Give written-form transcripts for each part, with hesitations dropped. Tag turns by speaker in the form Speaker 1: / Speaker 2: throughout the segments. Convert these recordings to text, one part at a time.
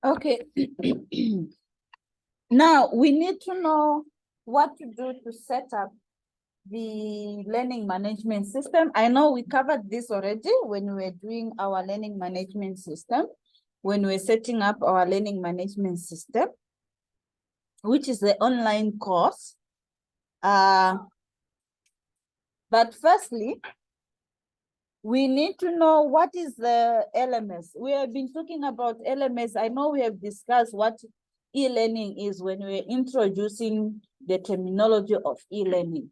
Speaker 1: Okay. Now we need to know what to do to set up the learning management system. I know we covered this already when we were doing our learning management system, when we were setting up our learning management system, which is the online course. But firstly, we need to know what is the LMS. We have been talking about LMS. I know we have discussed what e-learning is when we're introducing the terminology of e-learning.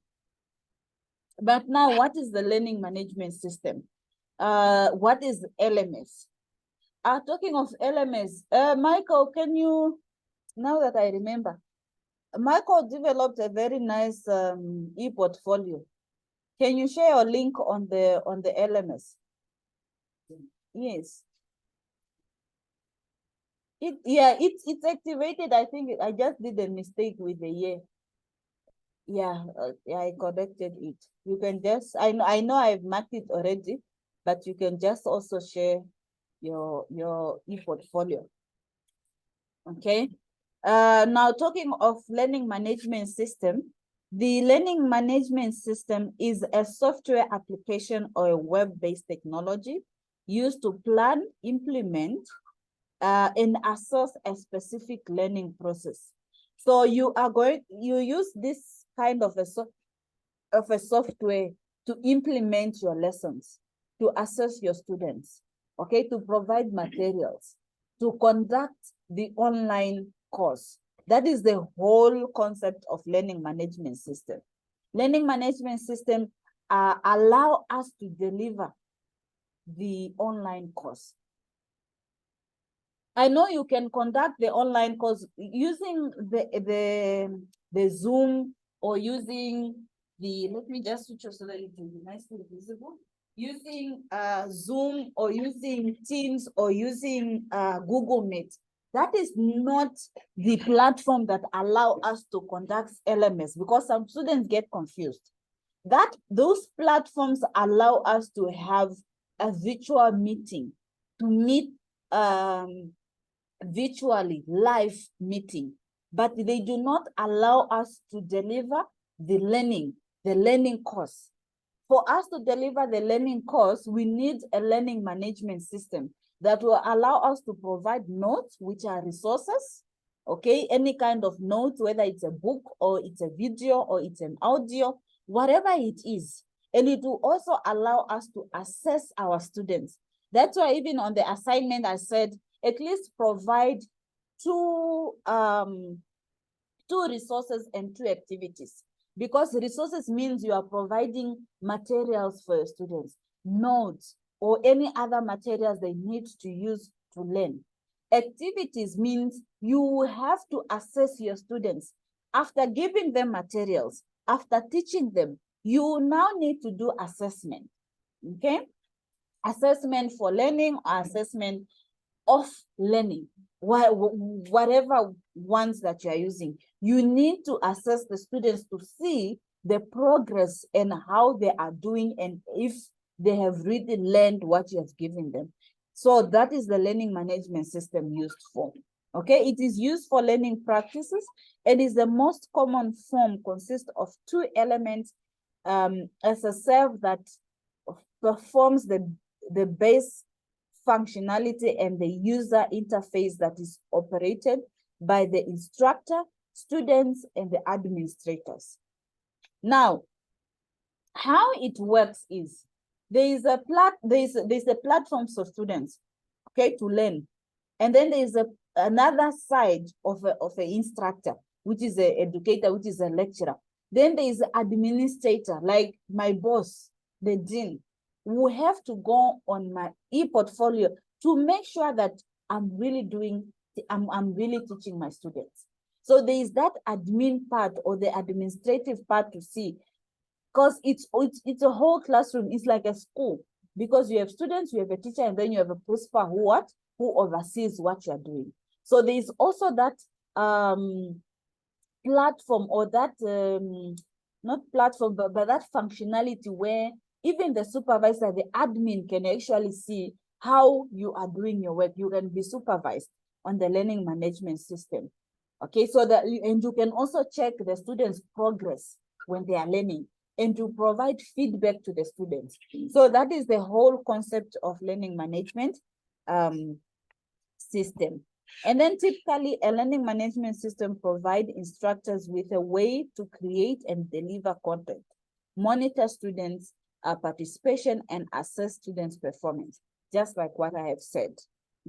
Speaker 1: But now, what is the learning management system? What is LMS? Talking of LMS, Michael, can you, now that I remember, Michael developed a very nice e-portfolio. Can you share your link on the LMS? Yes. It's activated. I think I just did a mistake with the year. Yeah, I corrected it. You can just, I know I've marked it already, but you can just also share your e-portfolio. Okay. Now talking of learning management system, the learning management system is a software application or a web-based technology used to plan, implement, and assess a specific learning process. So you use this kind of a software to implement your lessons, to assess your students, okay, to provide materials, to conduct the online course. That is the whole concept of learning management system. Learning management system allow us to deliver the online course. I know you can conduct the online course using the Zoom or using let me just switch so that it will be nicely visible. Using Zoom or using Teams or using Google Meet. That is not the platform that allow us to conduct LMS because some students get confused. Those platforms allow us to have a virtual meeting, to meet virtually live meeting, but they do not allow us to deliver the learning course. For us to deliver the learning course, we need a learning management system that will allow us to provide notes, which are resources, okay? Any kind of notes, whether it's a book or it's a video or it's an audio, whatever it is. And it will also allow us to assess our students. That's why even on the assignment, I said, at least provide two resources and 2 activities. Because resources means you are providing materials for your students, notes, or any other materials they need to use to learn. Activities means you have to assess your students. After giving them materials, after teaching them, you now need to do assessment, okay? Assessment for learning or assessment of learning, whatever ones that you are using. You need to assess the students to see the progress and how they are doing and if they have really learned what you have given them. So that is the learning management system used for. Okay, it is used for learning practices. It is the most common form, consists of 2 elements as a self that performs the base functionality and the user interface that is operated by the instructor, students, and the administrators. Now, how it works is there's a platform for students, okay, to learn, and then there's another side of an instructor, which is an educator, which is a lecturer. Then there is an administrator, like my boss, the dean, who have to go on my e-portfolio to make sure that I'm really teaching my students. So there is that admin part or the administrative part to see, because it's a whole classroom. It's like a school, because you have students, you have a teacher, and then you have a principal who oversees what you're doing. So there is also that platform or that not platform, but that functionality where even the supervisor, the admin, can actually see how you are doing your work. You can be supervised. on the learning management system. Okay, so that, and you can also check the students' progress when they are learning, and to provide feedback to the students. So that is the whole concept of learning management system. And then typically a learning management system provides instructors with a way to create and deliver content, monitor students' participation, and assess students' performance, just like what I have said.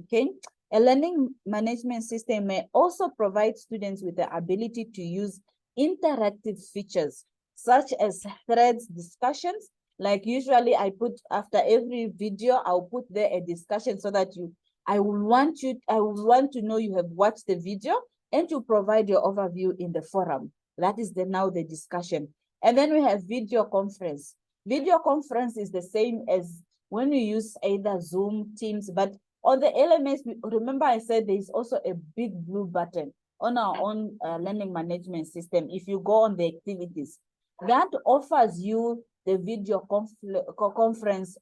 Speaker 1: Okay, a learning management system may also provide students with the ability to use interactive features such as threads discussions. Like usually I put after every video, I'll put there a discussion so that I will want to know you have watched the video and to provide your overview in the forum. That is now the discussion. And then we have video conference. Video conference is the same as when we use either Zoom, Teams, but on the LMS, remember I said there is also a big blue button on our own learning management system. If you go on the activities, that offers you the video conference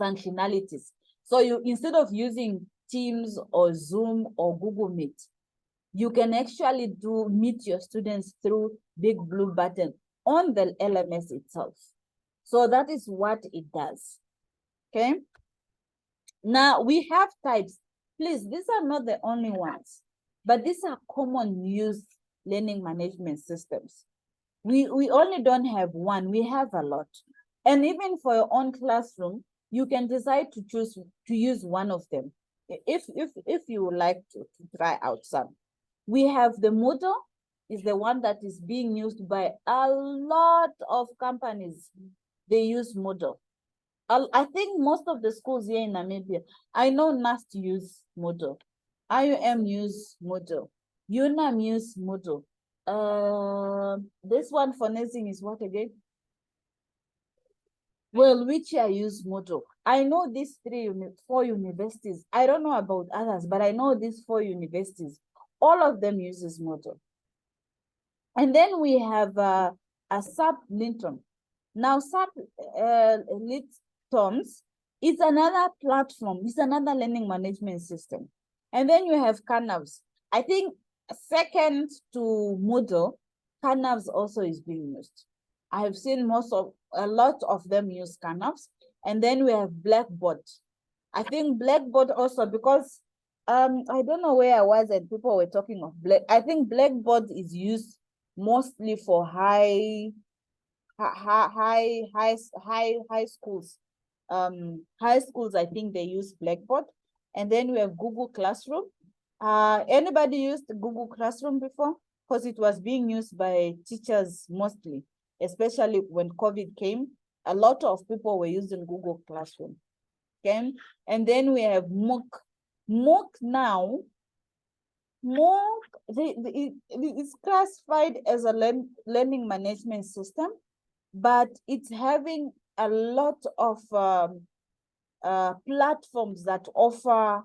Speaker 1: functionalities. So you, instead of using Teams or Zoom or Google Meet, you can actually meet your students through big blue button on the LMS itself. So that is what it does. Okay. Now we have types. Please, these are not the only ones, but these are common use learning management systems. We only don't have one, we have a lot. And even for your own classroom, you can decide to choose to use one of them if you would like to try out some. We have the Moodle, is the one that is being used by a lot of companies. They use Moodle. I think most of the schools here in Namibia, I know NAST use Moodle, IUM use Moodle, UNAM use Moodle. This one for nursing is what again? Well, which I use Moodle. I know these four universities. I don't know about others, but I know these four universities. All of them uses Moodle. And then we have a SAP Linton. Now SAP Linton's is another platform. It's another learning management system. And then you have Canvas. I think second to Moodle, Canvas also is being used. I have seen a lot of them use Canvas. And then we have Blackboard. I think Blackboard also, because I don't know where I was and people were talking of I think Blackboard is used mostly for high schools. High schools, I think they use Blackboard. And then we have Google Classroom. Anybody used Google Classroom before? Because it was being used by teachers mostly, especially when COVID came. A lot of people were using Google Classroom. Okay, and then we have MOOC. MOOC now, it's classified as a learning management system, but it's having a lot of platforms that offer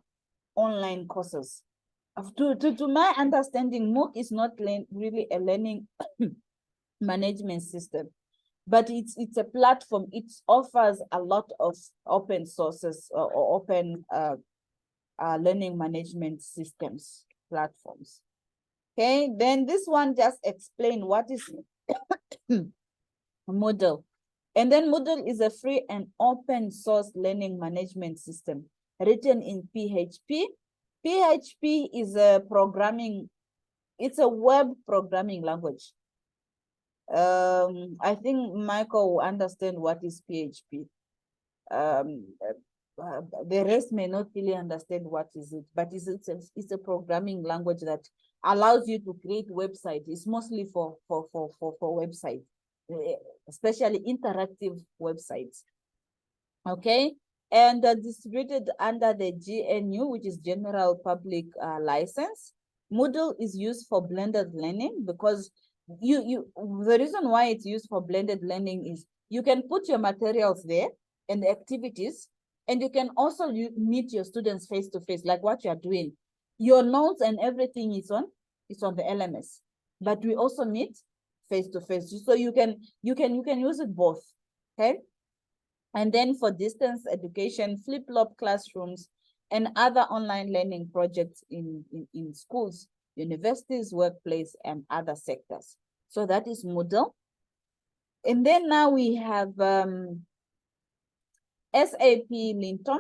Speaker 1: online courses. To my understanding, MOOC is not really a learning management system, but it's a platform. It offers a lot of open sources or open learning management systems platforms. Okay, then this one just explain what is Moodle. And then Moodle is a free and open source learning management system written in PHP. PHP is a it's a web programming language. I think Michael will understand what is PHP. The rest may not really understand what is it, but it's a programming language that allows you to create websites. It's mostly for websites, especially interactive websites. Okay, and distributed under the GNU, which is General Public License. Moodle is used for blended learning because the reason why it's used for blended learning is you can put your materials there and the activities, and you can also meet your students face to face, like what you are doing. Your notes and everything is on the LMS, but we also meet face to face, so you can use it both. Okay, and then for distance education, flip-flop classrooms, and other online learning projects in schools, universities, workplace, and other sectors. So that is Moodle. And then now we have SAP Linton.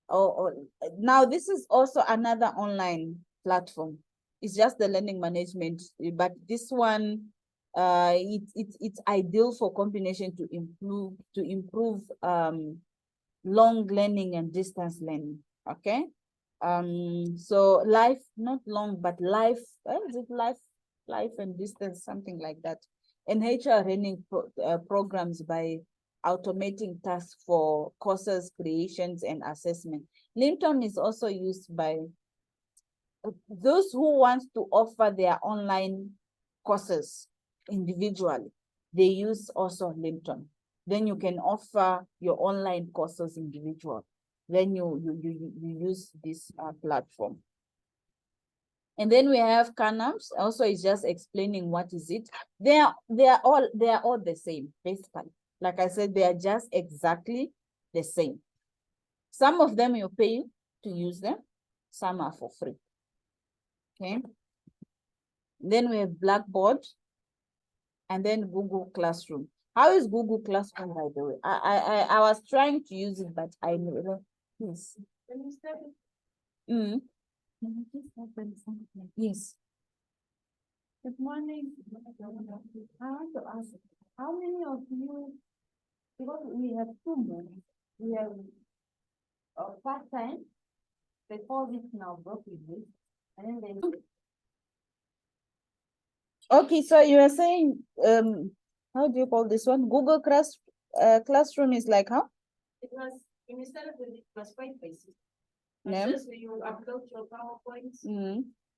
Speaker 1: Now this is also another online platform. It's just the learning management, but this one, it's ideal for combination to improve long learning and distance learning. Okay. So not long, but is it life and distance, something like that. And HR running programs by automating tasks for courses, creations, and assessment. Linton is also used by those who want to offer their online courses individually. They use also Linton. Then you can offer your online courses individual. Then you use this platform. And then we have Canams. Also, it's just explaining what is it. They are all the same, basically. Like I said, they are just exactly the same. Some of them you pay to use them. Some are for free. Okay. Then we have Blackboard, and then Google Classroom. How is Google Classroom, by the way? I was trying to use it, but I never. Yes. Yes.
Speaker 2: Good morning. I want to ask, how many of you, because we have 2 more, we have part-time, they call this now broken week, and then they.
Speaker 1: Okay, so you are saying, how do you call this one? Google Classroom is like how?
Speaker 2: It was, instead of it was quite basic.
Speaker 1: Yeah.
Speaker 2: Just when you upload your PowerPoints,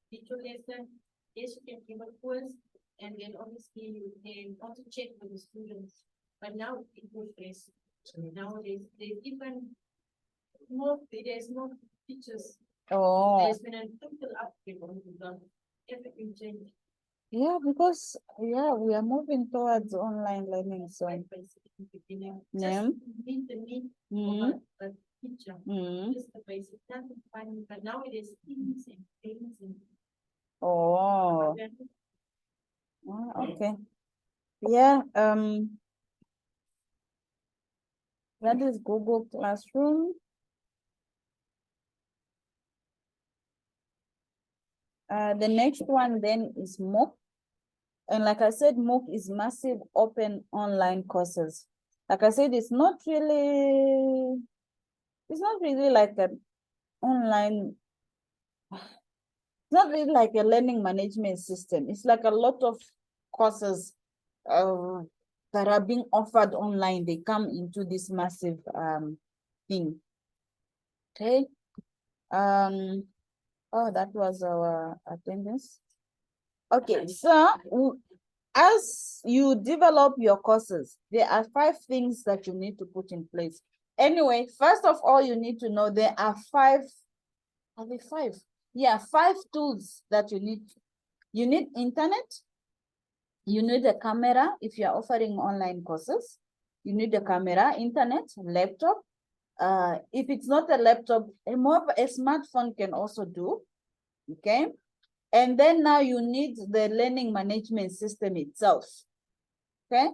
Speaker 2: teach your lesson, yes, you can give a quiz, and then obviously you can also check with the students. But now it was less. Nowadays, there's even more, there's more teachers.
Speaker 1: Oh.
Speaker 2: There's been a total upgrade on the everything changed.
Speaker 1: Yeah, because we are moving towards online learning. So
Speaker 2: Yeah.
Speaker 1: yeah.
Speaker 2: Need the need of a teacher. Just the basic, nothing funny, but nowadays things and things and.
Speaker 1: Oh. Okay. Yeah. That is Google Classroom. The next one then is MOOC. And like I said, MOOC is massive open online courses. Like I said, it's not really like an online, it's not really like a learning management system. It's like a lot of courses that are being offered online. They come into this massive thing. Okay. Oh, that was our attendance. Okay, so as you develop your courses, there are 5 things that you need to put in place. Anyway, first of all, you need to know there are 5. Are they 5? Yeah, 5 tools that you need. You need internet. You need a camera if you're offering online courses. You need a camera, internet, laptop. If it's not a laptop, a smartphone can also do. Okay. And then now you need the learning management system itself. Okay.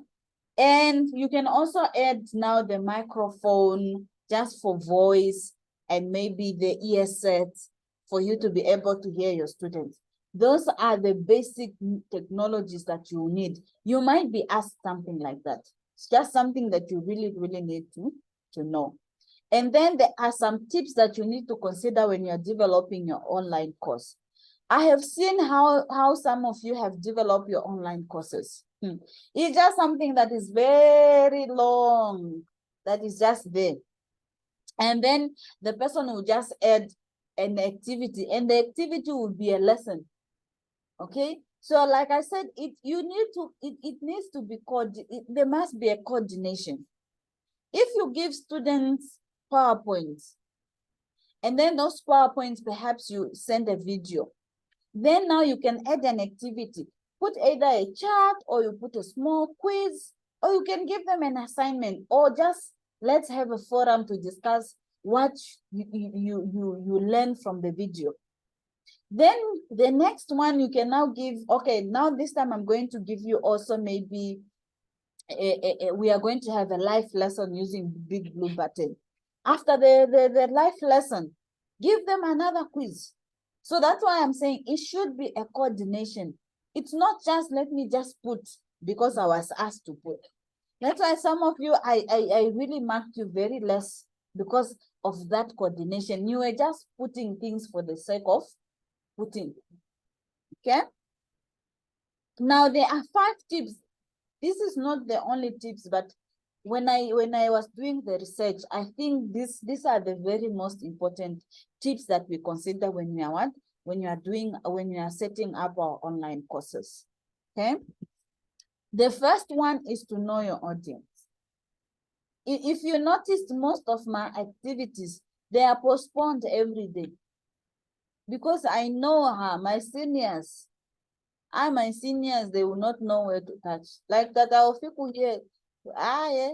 Speaker 1: And you can also add now the microphone just for voice and maybe the ear sets for you to be able to hear your students. Those are the basic technologies that you need. You might be asked something like that. It's just something that you really, really need to know. And then there are some tips that you need to consider when you're developing your online course. I have seen how some of you have developed your online courses. It's just something that is very long, that is just there. And then the person will just add an activity, and the activity will be a lesson. Okay, so like I said, it needs to be there must be a coordination. If you give students PowerPoints, and then those PowerPoints, perhaps you send a video, then now you can add an activity. Put either a chart, or you put a small quiz, or you can give them an assignment, or just let's have a forum to discuss what you learn from the video. Then the next one you can now give, okay, now this time I'm going to give you also maybe we are going to have a live lesson using Big Blue Button. After the live lesson, give them another quiz. So that's why I'm saying it should be a coordination. It's not just let me just put because I was asked to put. That's why some of you, I really marked you very less because of that coordination. You were just putting things for the sake of putting. Okay? Now there are 5 tips. This is not the only tips, but when I was doing the research, I think these are the very most important tips that we consider when we are what? When you are setting up our online courses. Okay. The first one is to know your audience. If you noticed, most of my activities, they are postponed every day. Because I know my seniors, they will not know where to touch. Like that, our people here, yeah.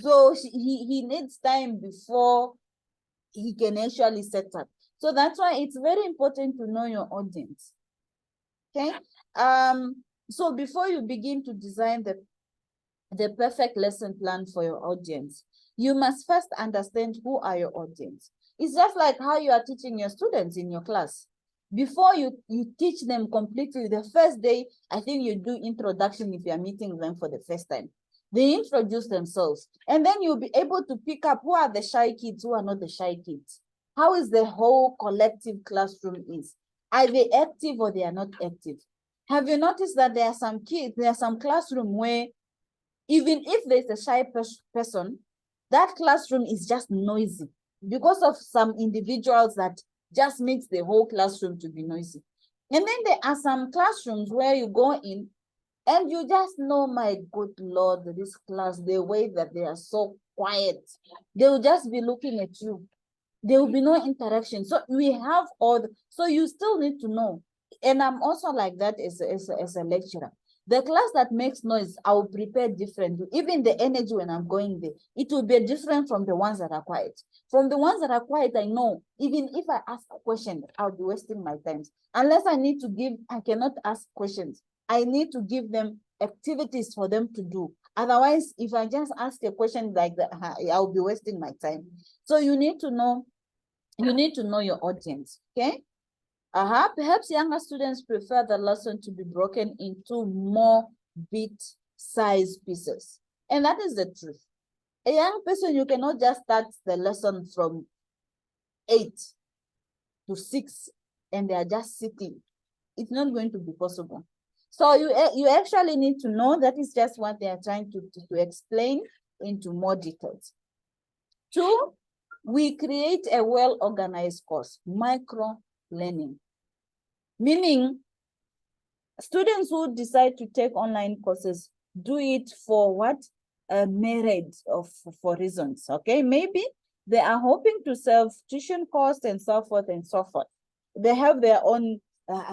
Speaker 1: So he needs time before he can actually set up. So that's why it's very important to know your audience. Okay. So before you begin to design the perfect lesson plan for your audience, you must first understand who are your audience. It's just like how you are teaching your students in your class. Before you teach them completely, the first day, I think you do introduction if you are meeting them for the first time. They introduce themselves, and then you'll be able to pick up who are the shy kids, who are not the shy kids. How is the whole collective classroom is? Are they active or they are not active? Have you noticed that there are some kids, there are some classroom where even if there's a shy person, that classroom is just noisy because of some individuals that just makes the whole classroom to be noisy. And then there are some classrooms where you go in and you just know, my good Lord, this class, the way that they are so quiet, they will just be looking at you. There will be no interaction. So we have so you still need to know. And I'm also like that as a lecturer. The class that makes noise, I will prepare differently. Even the energy when I'm going there, it will be different from the ones that are quiet. From the ones that are quiet, I know, even if I ask a question, I'll be wasting my time. Unless I cannot ask questions. I need to give them activities for them to do. Otherwise, if I just ask a question like that, I'll be wasting my time. So you need to know your audience, okay? Perhaps younger students prefer the lesson to be broken into more bit-sized pieces. And that is the truth. A young person, you cannot just start the lesson from 8 to 6 and they are just sitting. It's not going to be possible. So you actually need to know that is just what they are trying to explain into more details. 2, we create a well-organized course, micro-learning. Meaning, students who decide to take online courses do it for what? A myriad for reasons, okay? Maybe they are hoping to save tuition costs and so forth and so forth. They have their own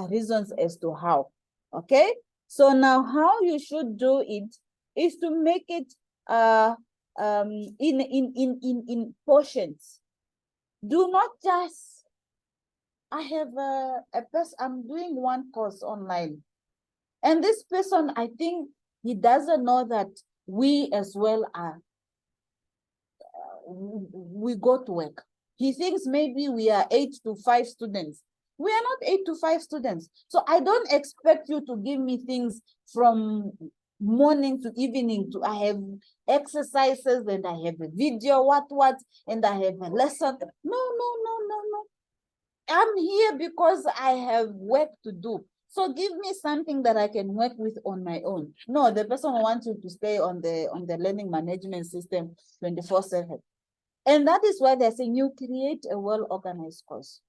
Speaker 1: reasons as to how, okay? So now how you should do it is to make it in portions. Do not just, I have a person, I'm doing one course online. And this person, I think he doesn't know that we as well are, we go to work. He thinks maybe we are 8 to 5 students. We are not 8 to 5 students. So I don't expect you to give me things from morning to evening. I have exercises and I have a video, and I have a lesson. No. I'm here because I have work to do. So give me something that I can work with on my own. No, the person wants you to stay on the learning management system 24/7. And that is why they're saying you create a well-organized course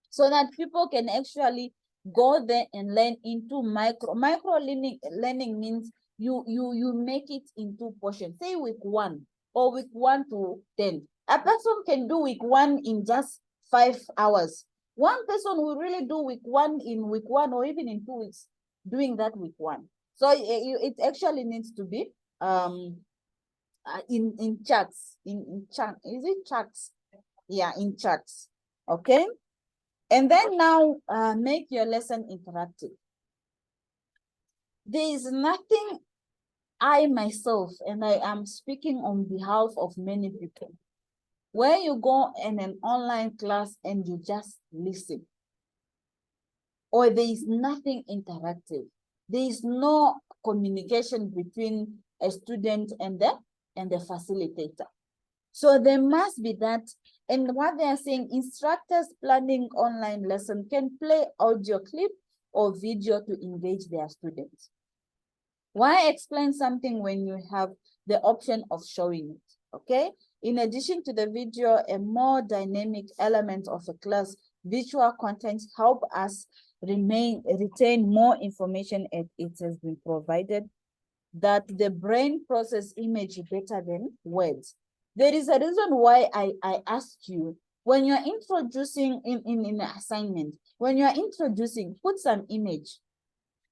Speaker 1: so that people can actually go there and learn into micro learning means you make it into portions. Say week 1 or week 1 to 10. A person can do week 1 in just 5 hours. One person will really do week 1 in week 1 or even in 2 weeks doing that week 1. So it actually needs to be in charts, in chart, is it charts? Yeah, in charts, okay? And then now make your lesson interactive. There is nothing I myself, and I am speaking on behalf of many people, where you go in an online class and you just listen, or there is nothing interactive. There is no communication between a student and the facilitator. So there must be that. And what they are saying, instructors planning online lesson can play audio clip or video to engage their students. Why explain something when you have the option of showing it, okay? In addition to the video, a more dynamic element of a class, visual content help us retain more information as it has been provided, that the brain process image better than words. There is a reason why I asked you, when you're introducing in an assignment, when you're introducing, put some image.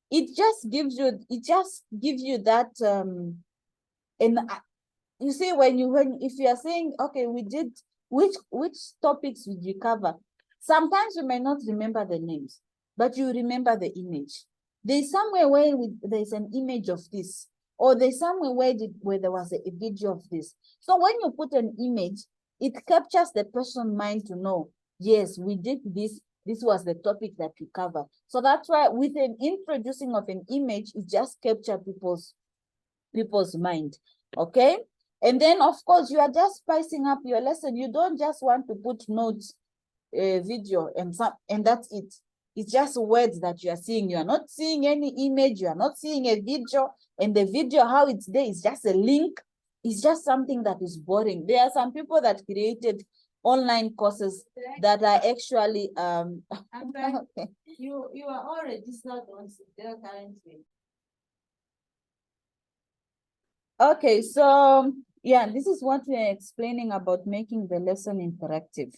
Speaker 1: It just gives you that and you see, if you are saying, okay, we did, which topics did you cover? Sometimes you may not remember the names, but you remember the image. There's somewhere where there's an image of this, or there's somewhere where there was a video of this. So when you put an image, it captures the person's mind to know, yes, we did this. This was the topic that we cover. So that's why with an introducing of an image, it just captures people's mind. Okay. And then of course you are just spicing up your lesson. You don't just want to put notes, video, and that's it. It's just words that you are seeing. You are not seeing any image. You are not seeing a video. And the video, how it's there, is just a link. It's just something that is boring. There are some people that created online courses that are actually
Speaker 2: Okay. You are all registered on there currently.
Speaker 1: Okay, so yeah, this is what we are explaining about making the lesson interactive.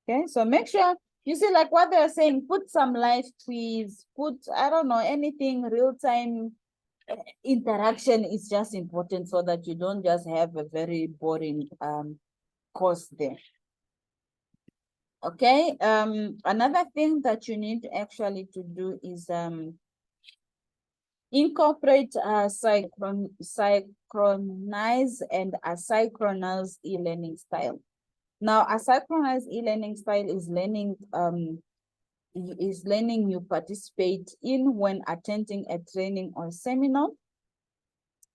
Speaker 1: Okay, so make sure you see, like what they're saying, put some live quiz, put, I don't know, anything real-time interaction is just important so that you don't just have a very boring course there. Okay, another thing that you need actually to do is incorporate synchronize and asynchronous e-learning style. Now, asynchronous e-learning style is learning you participate in when attending a training or seminar.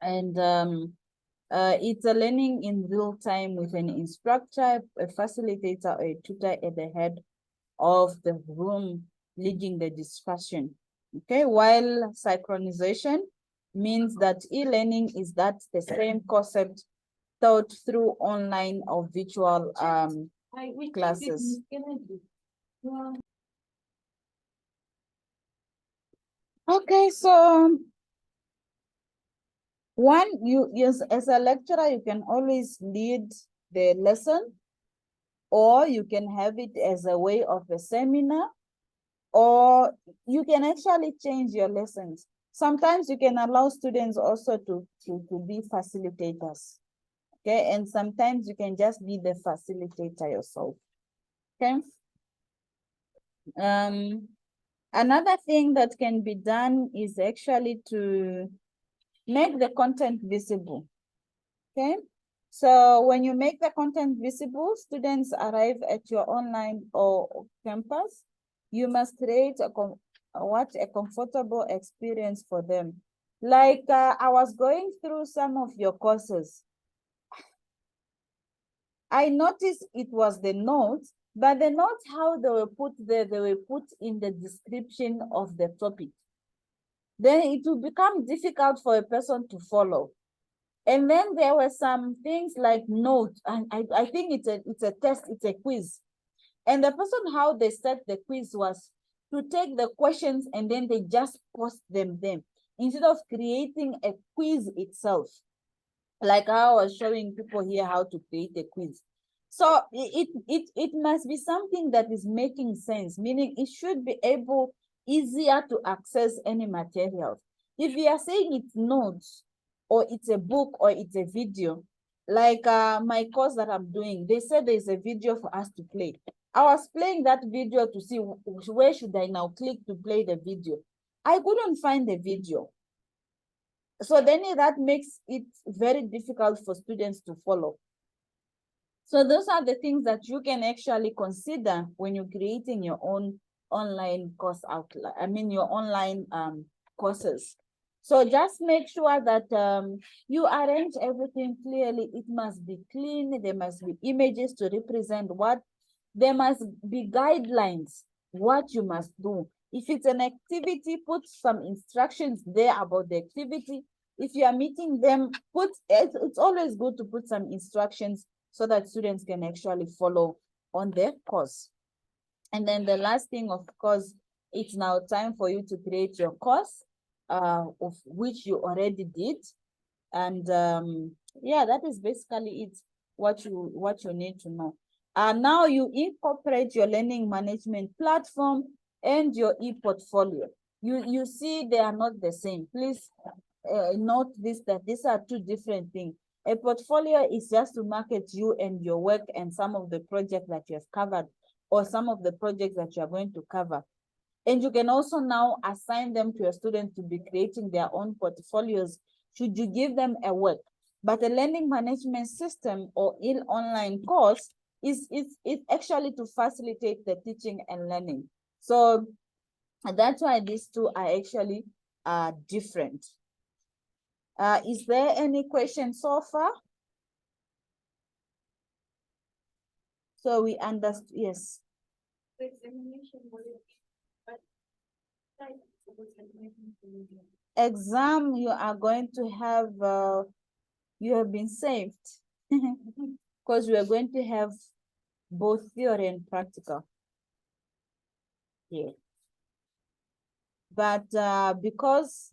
Speaker 1: And it's a learning in real time with an instructor, a facilitator, or a tutor at the head of the room leading the discussion. Okay, while synchronization means that e-learning is the same concept taught through online or virtual classes. Okay, so as a lecturer, you can always lead the lesson, or you can have it as a way of a seminar, or you can actually change your lessons. Sometimes you can allow students also to be facilitators. Okay, and sometimes you can just be the facilitator yourself. Okay. Another thing that can be done is actually to make the content visible. Okay, so when you make the content visible, students arrive at your online or campus, you must create a comfortable experience for them. Like I was going through some of your courses. I noticed it was the notes, but the notes, how they were put there, they were put in the description of the topic. Then it will become difficult for a person to follow. And then there were some things like notes, and I think it's a test, it's a quiz. And the person, how they set the quiz was to take the questions and then they just post them instead of creating a quiz itself. Like how I was showing people here how to create a quiz. So it must be something that is making sense, meaning it should be easier to access any materials. If you are saying it's notes, or it's a book, or it's a video, Like my course that I'm doing, they said there's a video for us to play. I was playing that video to see where should I now click to play the video. I couldn't find the video. So then that makes it very difficult for students to follow. So those are the things that you can actually consider when you're creating your own online course outline. I mean, your online courses. So just make sure that you arrange everything clearly. It must be clean. There must be images to represent what. There must be guidelines, what you must do. If it's an activity, put some instructions there about the activity. If you are meeting them, it's always good to put some instructions so that students can actually follow on their course. And then the last thing, of course, it's now time for you to create your course, of which you already did. And yeah, that is basically it, what you need to know. Now you incorporate your learning management platform and your e-portfolio. You see they are not the same. Please note this, that these are two different things. A portfolio is just to market you and your work and some of the projects that you have covered, or some of the projects that you are going to cover. And you can also now assign them to your students to be creating their own portfolios should you give them a work. But a learning management system or online course is actually to facilitate the teaching and learning. So that's why these two are actually different. Is there any question so far? So we understand, yes.
Speaker 2: The examination, what it is, but type of examination will be.
Speaker 1: Exam, you are going to have, you have been saved. Because we are going to have both theory and practical. Yeah. But because